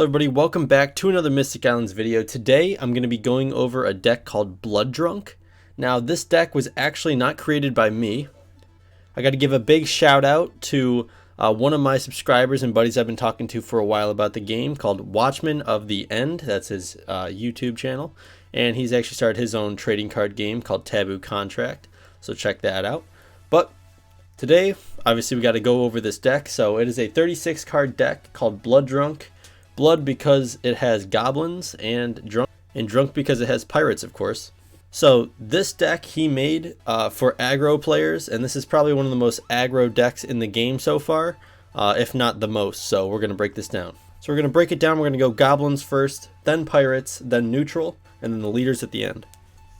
Hello everybody, welcome back to another Mystic Islands video. Today I'm going to be going over a deck called Blood Drunk. Now this deck was actually not created by me. I got to give a big shout out to one of my subscribers and buddies I've been talking to for a while about the game, called Watchman of the End. That's his YouTube channel, and he's actually started his own trading card game called Taboo Contract, so check that out. But today obviously we got to go over this deck. So it is a 36 card deck called Blood Drunk. Blood because it has goblins, and drunk because it has pirates, of course. So this deck he made for aggro players, and this is probably one of the most aggro decks in the game so far, if not the most. So we're going to break this down. So we're going to break it down. We're going to go goblins first, then pirates, then neutral, and then the leaders at the end.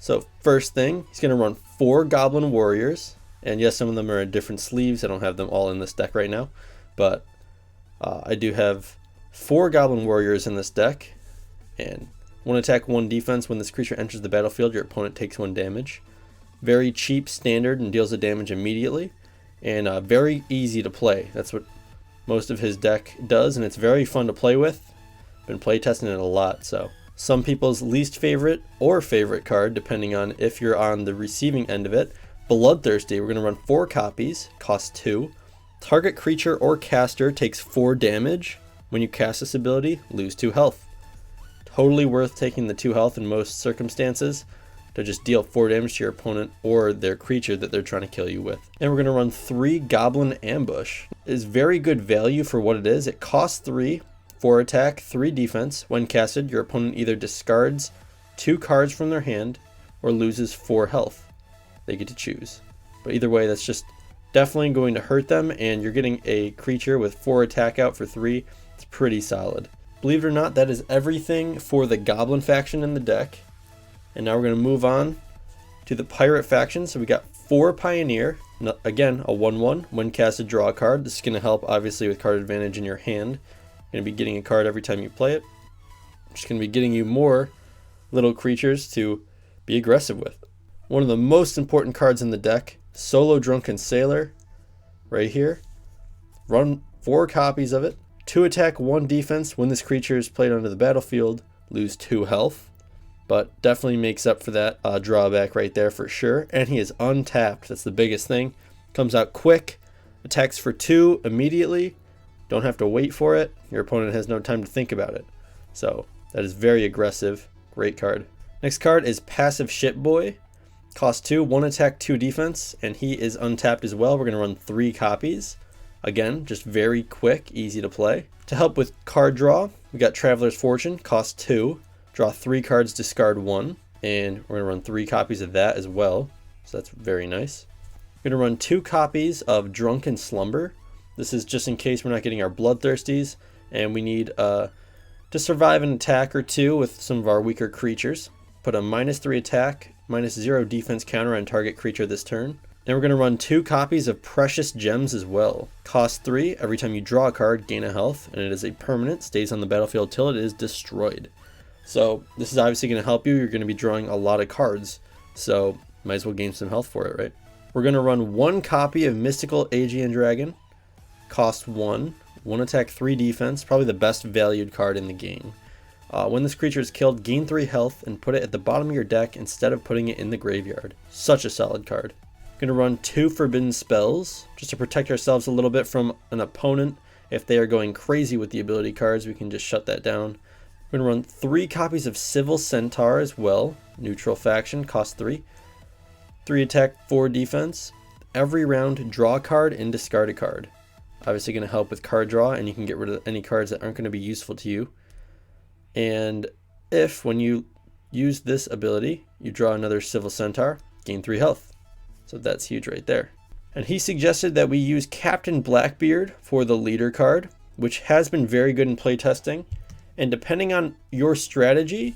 So first thing, he's going to run 4 goblin warriors, and yes, some of them are in different sleeves. I don't have them all in this deck right now, but I do have 4 goblin warriors in this deck, and 1 attack, 1 defense. When this creature enters the battlefield, your opponent takes 1 damage. Very cheap standard and deals the damage immediately, and very easy to play. That's what most of his deck does, and it's very fun to play with. Been playtesting it a lot. So some people's least favorite or favorite card, depending on if you're on the receiving end of it, Bloodthirsty. We're going to run 4 copies, cost 2. Target creature or caster takes 4 damage. When you cast this ability, lose 2 health. Totally worth taking the 2 health in most circumstances to just deal 4 damage to your opponent or their creature that they're trying to kill you with. And we're going to run 3 Goblin Ambush. It is very good value for what it is. It costs 3, 4 attack, 3 defense. When casted, your opponent either discards 2 cards from their hand or loses 4 health. They get to choose. But either way, that's just definitely going to hurt them, and you're getting a creature with 4 attack out for 3. It's pretty solid. Believe it or not, that is everything for the Goblin faction in the deck. And now we're going to move on to the Pirate faction. So we got 4 Pioneer. Again, a 1/1. When casted, draw a card. This is going to help, obviously, with card advantage in your hand. You're going to be getting a card every time you play it. Just going to be getting you more little creatures to be aggressive with. One of the most important cards in the deck, Solo Drunken Sailor, right here. Run 4 copies of it. 2 attack, 1 defense. When this creature is played onto the battlefield, lose 2 health. But definitely makes up for that drawback right there for sure. And he is untapped. That's the biggest thing. Comes out quick. Attacks for 2 immediately. Don't have to wait for it. Your opponent has no time to think about it. So that is very aggressive. Great card. Next card is Passive Shipboy. Cost 2, 1 attack, 2 defense. And he is untapped as well. We're going to run 3 copies. Again, just very quick, easy to play. To help with card draw, we got Traveler's Fortune, cost 2. Draw 3 cards, discard 1. And we're going to run 3 copies of that as well. So that's very nice. We're going to run 2 copies of Drunken Slumber. This is just in case we're not getting our Bloodthirsties, and we need to survive an attack or 2 with some of our weaker creatures. Put a -3 attack, -0 defense counter on target creature this turn. And we're going to run 2 copies of Precious Gems as well. Cost 3, every time you draw a card, gain a health, and it is a permanent, stays on the battlefield till it is destroyed. So this is obviously going to help you. You're going to be drawing a lot of cards, so might as well gain some health for it, right? We're going to run 1 copy of Mystical Aegean Dragon. Cost 1, 1 attack, 3 defense, probably the best valued card in the game. When this creature is killed, gain 3 health and put it at the bottom of your deck instead of putting it in the graveyard. Such a solid card. Going to run 2 Forbidden Spells just to protect ourselves a little bit from an opponent. If they are going crazy with the ability cards, we can just shut that down. We're going to run 3 copies of Civil Centaur as well. Neutral faction, cost 3. 3 attack, 4 defense. Every round, draw a card and discard a card. Obviously going to help with card draw, and you can get rid of any cards that aren't going to be useful to you. And if, when you use this ability, you draw another Civil Centaur, gain 3 health. So that's huge right there. And he suggested that we use Captain Blackbeard for the leader card, which has been very good in playtesting. And depending on your strategy,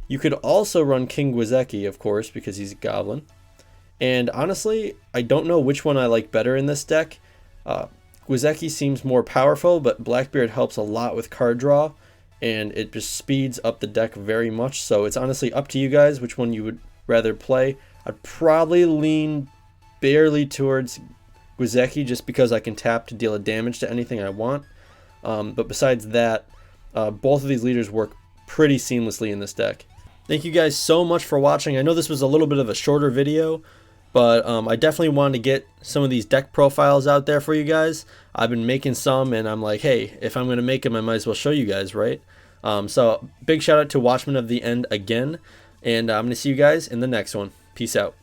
you could also run King Gwizeki, of course, because he's a goblin. And honestly, I don't know which one I like better in this deck. Gwizeki seems more powerful, but Blackbeard helps a lot with card draw, and it just speeds up the deck very much. So it's honestly up to you guys which one you would rather play. I'd probably lean barely towards Gwizeki just because I can tap to deal a damage to anything I want. But besides that, Both of these leaders work pretty seamlessly in this deck. Thank you guys so much for watching. I know this was a little bit of a shorter video, but I definitely wanted to get some of these deck profiles out there for you guys. I've been making some, and I'm like, hey, if I'm going to make them, I might as well show you guys, right? So big shout out to Watchmen of the End again, and I'm going to see you guys in the next one. Peace out.